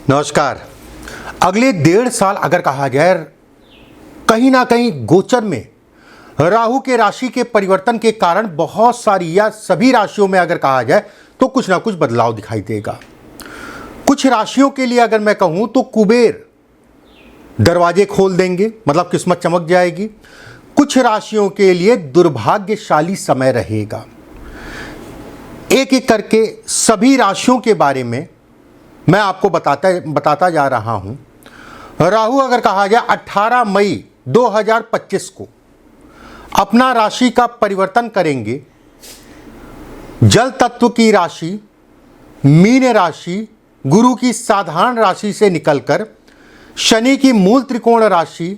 नमस्कार। अगले 1.5 साल अगर कहा जाए कहीं ना कहीं गोचर में राहु के राशि के परिवर्तन के कारण बहुत सारी या सभी राशियों में अगर कहा जाए तो कुछ ना कुछ बदलाव दिखाई देगा। कुछ राशियों के लिए अगर मैं कहूं तो कुबेर दरवाजे खोल देंगे, मतलब किस्मत चमक जाएगी। कुछ राशियों के लिए दुर्भाग्यशाली समय रहेगा। एक एक करके सभी राशियों के बारे में मैं आपको बताता जा रहा हूं। राहु अगर कहा जाए 18 मई 2025 को अपना राशि का परिवर्तन करेंगे। जल तत्व की राशि मीन राशि गुरु की साधारण राशि से निकलकर शनि की मूल त्रिकोण राशि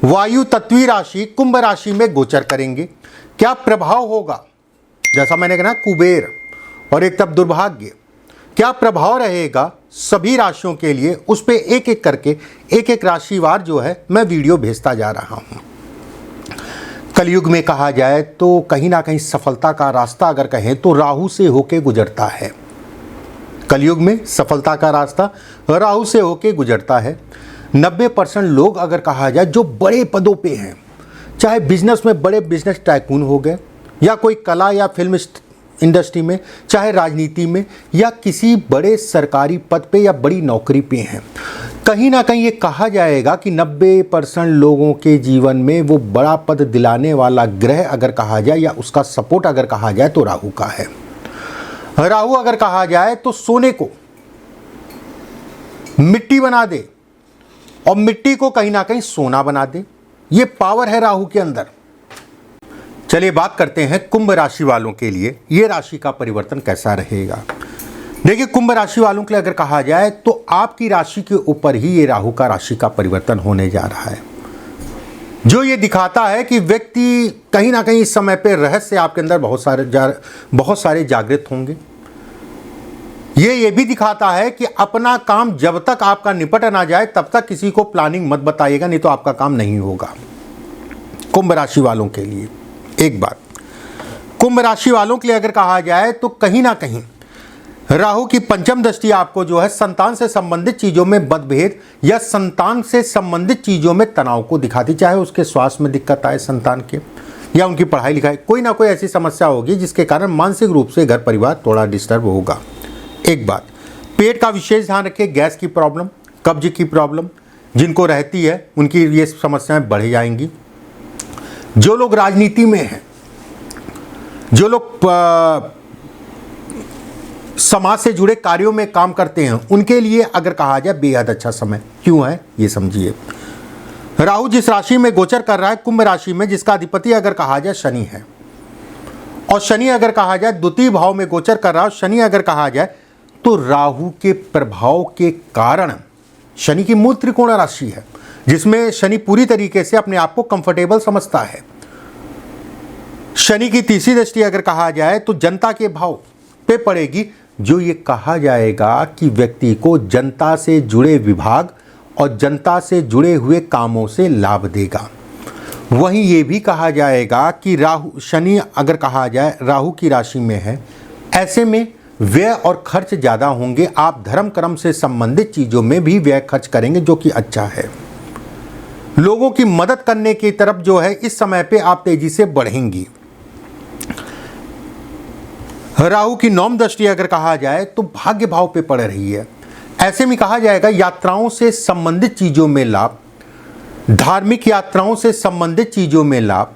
वायु तत्वीय राशि कुंभ राशि में गोचर करेंगे। क्या प्रभाव होगा? जैसा मैंने कहा कुबेर और एक तब दुर्भाग्य, क्या प्रभाव रहेगा सभी राशियों के लिए, उस पे एक एक करके एक एक राशिवार जो है मैं वीडियो भेजता जा रहा हूं। कलयुग में कहा जाए तो कहीं ना कहीं सफलता का रास्ता अगर कहें तो राहु से होके गुजरता है। कलयुग में सफलता का रास्ता राहु से होके गुजरता है। 90% लोग अगर कहा जाए जो बड़े पदों पे हैं, चाहे बिजनेस में बड़े बिजनेस टाइकून हो गए या कोई कला या फिल्म इंडस्ट्री में, चाहे राजनीति में या किसी बड़े सरकारी पद पे या बड़ी नौकरी पे हैं, कहीं ना कहीं ये कहा जाएगा कि 90% लोगों के जीवन में वो बड़ा पद दिलाने वाला ग्रह अगर कहा जाए या उसका सपोर्ट अगर कहा जाए तो राहु का है। राहु अगर कहा जाए तो सोने को मिट्टी बना दे और मिट्टी को कहीं ना कहीं सोना बना दे, ये पावर है राहु के अंदर। चलिए बात करते हैं कुंभ राशि वालों के लिए ये राशि का परिवर्तन कैसा रहेगा। देखिए, कुंभ राशि वालों के लिए अगर कहा जाए तो आपकी राशि के ऊपर ही ये राहु का राशि का परिवर्तन होने जा रहा है, जो ये दिखाता है कि व्यक्ति कहीं ना कहीं इस समय पे रहस्य आपके अंदर बहुत सारे जागृत होंगे। ये भी दिखाता है कि अपना काम जब तक आपका निपट ना जाए तब तक किसी को प्लानिंग मत बताइएगा, नहीं तो आपका काम नहीं होगा। कुंभ राशि वालों के लिए एक बात, कुंभ राशि वालों के लिए अगर कहा जाए तो कहीं ना कहीं राहु की पंचम दृष्टि आपको जो है संतान से संबंधित चीजों में मतभेद या संतान से संबंधित चीजों में तनाव को दिखाती, चाहे उसके स्वास्थ्य में दिक्कत आए संतान के या उनकी पढ़ाई लिखाई, कोई ना कोई ऐसी समस्या होगी जिसके कारण मानसिक रूप से घर परिवार थोड़ा डिस्टर्ब होगा। एक बात, पेट का विशेष ध्यान रखिए। गैस की प्रॉब्लम, कब्ज की प्रॉब्लम जिनको रहती है उनकी ये समस्याएं बढ़ जाएंगी। जो लोग राजनीति में हैं, जो लोग समाज से जुड़े कार्यों में काम करते हैं, उनके लिए अगर कहा जाए बेहद अच्छा समय क्यों है ये समझिए। राहु जिस राशि में गोचर कर रहा है कुंभ राशि में, जिसका अधिपति अगर कहा जाए शनि है, और शनि अगर कहा जाए द्वितीय भाव में गोचर कर रहा है। शनि अगर कहा जाए तो राहु के प्रभाव के कारण शनि की मूल त्रिकोण राशि है, जिसमें शनि पूरी तरीके से अपने आप को कंफर्टेबल समझता है। शनि की तीसरी दृष्टि अगर कहा जाए तो जनता के भाव पे पड़ेगी, जो ये कहा जाएगा कि व्यक्ति को जनता से जुड़े विभाग और जनता से जुड़े हुए कामों से लाभ देगा। वहीं ये भी कहा जाएगा कि शनि अगर कहा जाए राहु की राशि में है, ऐसे में व्यय और खर्च ज़्यादा होंगे। आप धर्म कर्म से संबंधित चीज़ों में भी व्यय खर्च करेंगे, जो कि अच्छा है। लोगों की मदद करने की तरफ जो है इस समय पे आप तेजी से बढ़ेंगी। राहु की नौम दृष्टि अगर कहा जाए तो भाग्य भाव पे पड़ रही है। ऐसे में कहा जाएगा यात्राओं से संबंधित चीज़ों में लाभ, धार्मिक यात्राओं से संबंधित चीज़ों में लाभ।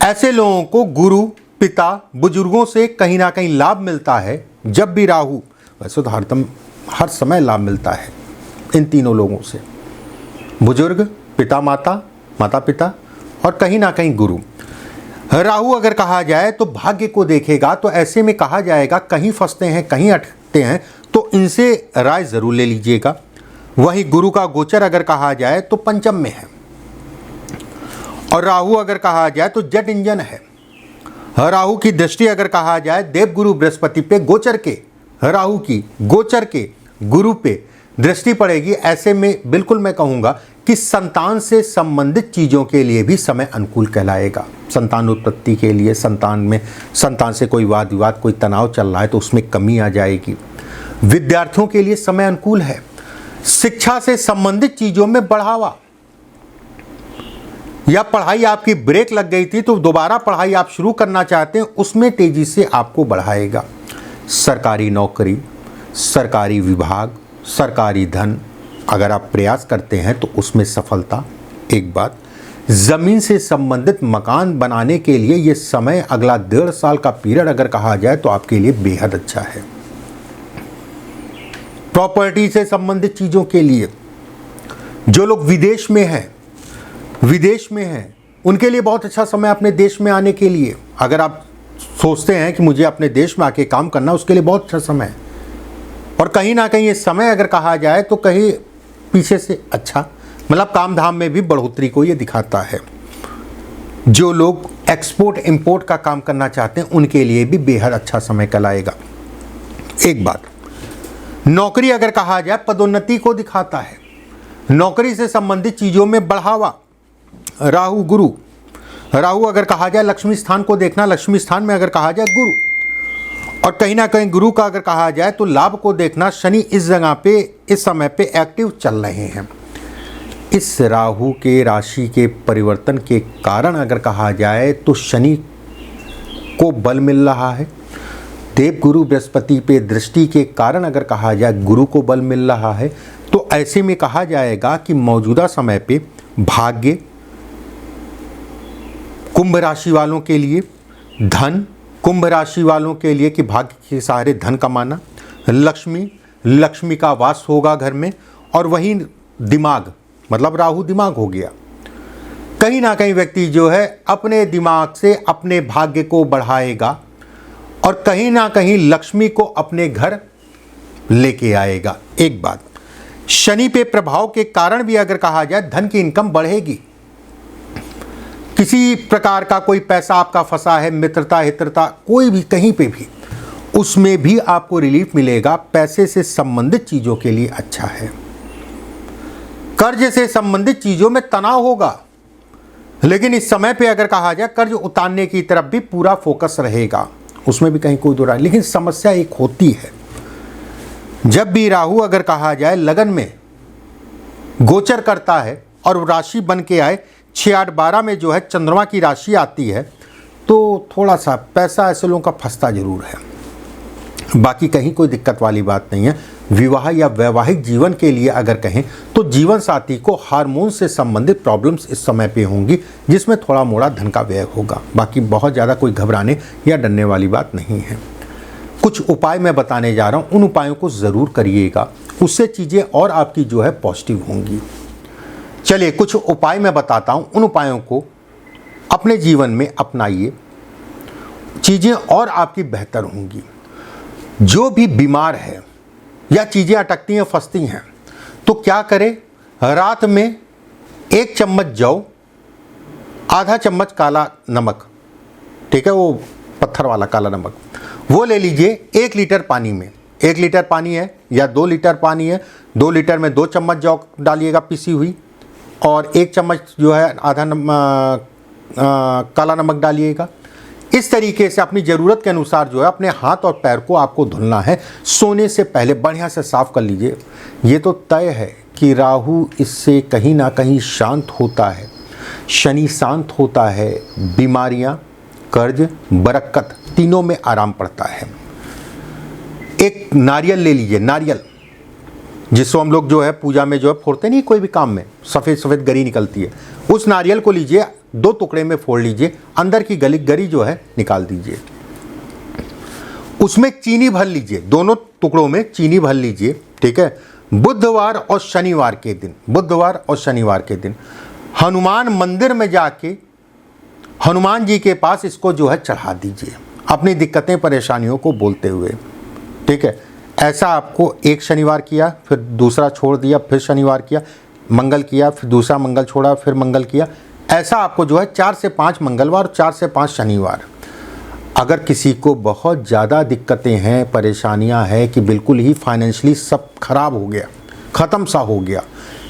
ऐसे लोगों को गुरु, पिता, बुजुर्गों से कहीं ना कहीं लाभ मिलता है। जब भी राहु, वैसे तो हर समय लाभ मिलता है इन तीनों लोगों से, बुजुर्ग, पिता माता, माता पिता और कहीं ना कहीं गुरु। राहु अगर कहा जाए तो भाग्य को देखेगा, तो ऐसे में कहा जाएगा कहीं फंसते हैं, कहीं अटकते हैं तो इनसे राय ज़रूर ले लीजिएगा। वहीं गुरु का गोचर अगर कहा जाए तो पंचम में है, और राहु अगर कहा जाए तो जेट इंजन है। राहु की दृष्टि अगर कहा जाए देवगुरु बृहस्पति पे गोचर के, राहु की गोचर के गुरु पे दृष्टि पड़ेगी। ऐसे में बिल्कुल मैं कहूँगा कि संतान से संबंधित चीज़ों के लिए भी समय अनुकूल कहलाएगा। संतान उत्पत्ति के लिए संतान से कोई वाद विवाद, कोई तनाव चल रहा है तो उसमें कमी आ जाएगी। विद्यार्थियों के लिए समय अनुकूल है। शिक्षा से संबंधित चीजों में बढ़ावा, या पढ़ाई आपकी ब्रेक लग गई थी तो दोबारा पढ़ाई आप शुरू करना चाहते हैं, उसमें तेजी से आपको बढ़ाएगा। सरकारी नौकरी, सरकारी विभाग, सरकारी धन अगर आप प्रयास करते हैं तो उसमें सफलता। एक बात, जमीन से संबंधित मकान बनाने के लिए ये समय अगला 1.5 साल का पीरियड अगर कहा जाए तो आपके लिए बेहद अच्छा है। प्रॉपर्टी से संबंधित चीजों के लिए, जो लोग विदेश में हैं उनके लिए बहुत अच्छा समय अपने देश में आने के लिए। अगर आप सोचते हैं कि मुझे अपने देश में आके काम करना, उसके लिए बहुत अच्छा समय है। और कहीं ना कहीं ये समय अगर कहा जाए तो कहीं पीछे से अच्छा, मतलब काम धाम में भी बढ़ोतरी को ये दिखाता है। जो लोग एक्सपोर्ट इंपोर्ट का काम करना चाहते हैं उनके लिए भी बेहद अच्छा समय कहलाएगा। एक बात, नौकरी अगर कहा जाए पदोन्नति को दिखाता है। नौकरी से संबंधित चीजों में बढ़ावा। राहु गुरु, राहु अगर कहा जाए लक्ष्मी स्थान को देखना, लक्ष्मी स्थान में अगर कहा जाए गुरु, और कहीं ना कहीं गुरु का अगर कहा जाए तो लाभ को देखना। शनि इस जगह पे इस समय पे एक्टिव चल रहे हैं। इस राहु के राशि के परिवर्तन के कारण अगर कहा जाए तो शनि को बल मिल रहा है। देव गुरु बृहस्पति पे दृष्टि के कारण अगर कहा जाए गुरु को बल मिल रहा है। तो ऐसे में कहा जाएगा कि मौजूदा समय पे भाग्य कुंभ राशि वालों के लिए, धन कुंभ राशि वालों के लिए कि भाग्य के सहारे धन कमाना, लक्ष्मी का वास होगा घर में, और वहीं दिमाग, मतलब राहु दिमाग हो गया। कहीं ना कहीं व्यक्ति जो है अपने दिमाग से अपने भाग्य को बढ़ाएगा और कहीं ना कहीं लक्ष्मी को अपने घर लेके आएगा। एक बात, शनि पे प्रभाव के कारण भी अगर कहा जाए धन की इनकम बढ़ेगी। किसी प्रकार का कोई पैसा आपका फंसा है, मित्रता हित्रता कोई भी कहीं पे भी, उसमें भी आपको रिलीफ मिलेगा। पैसे से संबंधित चीजों के लिए अच्छा है। कर्ज से संबंधित चीजों में तनाव होगा, लेकिन इस समय पे अगर कहा जाए कर्ज उतारने की तरफ भी पूरा फोकस रहेगा, उसमें भी कहीं कोई दुराई। लेकिन समस्या एक होती है, जब भी राहु अगर कहा जाए लगन में गोचर करता है और राशि बन के आए 6, 8, 12 में जो है चंद्रमा की राशि आती है, तो थोड़ा सा पैसा ऐसे लोगों का फंसता जरूर है। बाकी कहीं कोई दिक्कत वाली बात नहीं है। विवाह या वैवाहिक जीवन के लिए अगर कहें तो जीवन साथी को हार्मोन से संबंधित प्रॉब्लम्स इस समय पे होंगी, जिसमें थोड़ा मोड़ा धन का व्यय होगा। बाकी बहुत ज़्यादा कोई घबराने या डरने वाली बात नहीं है। कुछ उपाय मैं बताने जा रहा हूँ, उन उपायों को ज़रूर करिएगा, उससे चीज़ें और आपकी जो है पॉजिटिव होंगी। चलिए कुछ उपाय मैं बताता हूँ, उन उपायों को अपने जीवन में अपनाइए, चीज़ें और आपकी बेहतर होंगी। जो भी बीमार है या चीज़ें अटकती हैं फंसती हैं तो क्या करें, रात में 1 चम्मच जौ, आधा चम्मच काला नमक, ठीक है, वो पत्थर वाला काला नमक, वो ले लीजिए 1 लीटर पानी में। 1 लीटर पानी है या 2 लीटर पानी है, 2 लीटर में 2 चम्मच जौ डालिएगा पिसी हुई, और 1 चम्मच जो है आधा काला नमक डालिएगा। इस तरीके से अपनी ज़रूरत के अनुसार जो है अपने हाथ और पैर को आपको धुलना है। सोने से पहले बढ़िया से साफ कर लीजिए। ये तो तय है कि राहु इससे कहीं ना कहीं शांत होता है, शनि शांत होता है, बीमारियां, कर्ज, बरकत तीनों में आराम पड़ता है। एक नारियल ले लीजिए, नारियल जिसको हम लोग जो है पूजा में जो है फोड़ते नहीं, कोई भी काम में सफ़ेद सफ़ेद गरी निकलती है, उस नारियल को लीजिए, 2 टुकड़े में फोड़ लीजिए, अंदर की गरी जो है निकाल दीजिए। उसमें चीनी भर लीजिए, दोनों टुकड़ों में चीनी भर लीजिए, ठीक है। बुधवार और शनिवार के दिन, बुधवार और शनिवार के दिन हनुमान मंदिर में जाके हनुमान जी के पास इसको जो है चढ़ा दीजिए, अपनी दिक्कतें परेशानियों को बोलते हुए, ठीक है। ऐसा आपको 1 शनिवार किया, फिर दूसरा छोड़ दिया, फिर शनिवार किया, मंगल किया, फिर दूसरा मंगल छोड़ा, फिर मंगल किया। ऐसा आपको जो है 4 से 5 मंगलवार, 4 से 5 शनिवार। अगर किसी को बहुत ज़्यादा दिक्कतें हैं, परेशानियां हैं कि बिल्कुल ही फाइनेंशियली सब खराब हो गया, ख़त्म सा हो गया,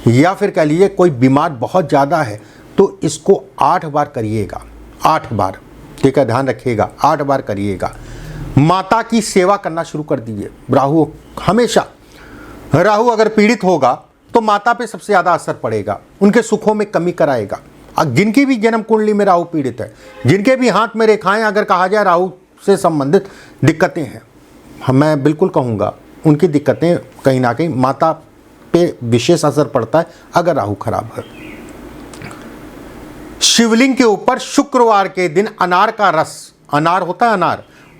या फिर कह लीजिए कोई बीमार बहुत ज़्यादा है, तो इसको 8 बार करिएगा, 8 बार, ठीक है, ध्यान रखिएगा, 8 बार करिएगा। माता की सेवा करना शुरू कर दीजिए। राहु हमेशा राहु अगर पीड़ित होगा तो माता पे सबसे ज़्यादा असर पड़ेगा, उनके सुखों में कमी कराएगा। जिनकी भी जन्म कुंडली में राहु पीड़ित है, जिनके भी हाथ में रेखाएं अगर कहा जाए राहु से संबंधित दिक्कतें हैं, मैं बिल्कुल कहूँगा उनकी दिक्कतें कहीं ना कहीं माता पे विशेष असर पड़ता है अगर राहु खराब है। शिवलिंग के ऊपर शुक्रवार के दिन अनार का रस, अनार होता है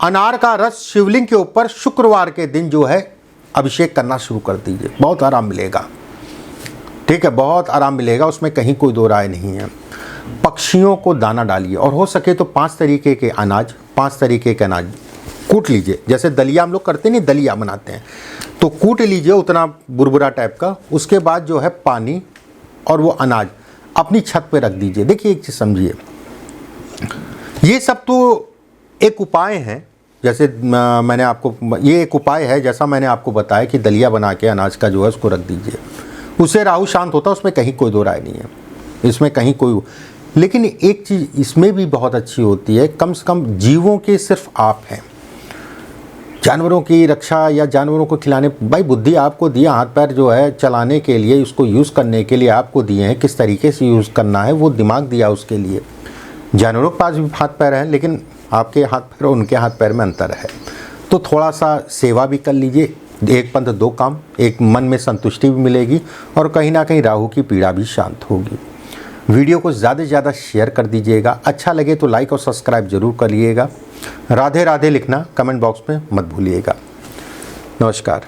अनार का रस शिवलिंग के ऊपर शुक्रवार के दिन जो है अभिषेक करना शुरू कर दीजिए, बहुत आराम मिलेगा। ठीक है, बहुत आराम मिलेगा, उसमें कहीं कोई दो राय नहीं है। पक्षियों को दाना डालिए और हो सके तो 5 तरीके के अनाज कूट लीजिए। जैसे दलिया हम लोग करते नहीं, दलिया बनाते हैं तो कूट लीजिए उतना बुरबुरा टाइप का। उसके बाद जो है पानी और वो अनाज अपनी छत पे रख दीजिए। देखिए एक चीज़ समझिए, ये सब तो एक उपाय हैं। जैसे मैंने आपको, ये एक उपाय है जैसा मैंने आपको बताया कि दलिया बना के अनाज का जो है उसको रख दीजिए, उससे राहु शांत होता है, उसमें कहीं कोई दो राय नहीं है, इसमें कहीं कोई। लेकिन एक चीज़ इसमें भी बहुत अच्छी होती है, कम से कम जीवों के सिर्फ आप हैं, जानवरों की रक्षा या जानवरों को खिलाने, भाई बुद्धि आपको दिया, हाथ पैर जो है चलाने के लिए, उसको यूज़ करने के लिए आपको दिए हैं, किस तरीके से यूज़ करना है वो दिमाग दिया उसके लिए। जानवरों के पास भी हाथ पैर हैं, लेकिन आपके हाथ पैर और उनके हाथ पैर में अंतर है। तो थोड़ा सा सेवा भी कर लीजिए, एक पंथ दो काम, एक मन में संतुष्टि भी मिलेगी और कहीं ना कहीं राहु की पीड़ा भी शांत होगी। वीडियो को ज़्यादा से ज़्यादा शेयर कर दीजिएगा, अच्छा लगे तो लाइक और सब्सक्राइब जरूर करिएगा। राधे राधे लिखना कमेंट बॉक्स में मत भूलिएगा। नमस्कार।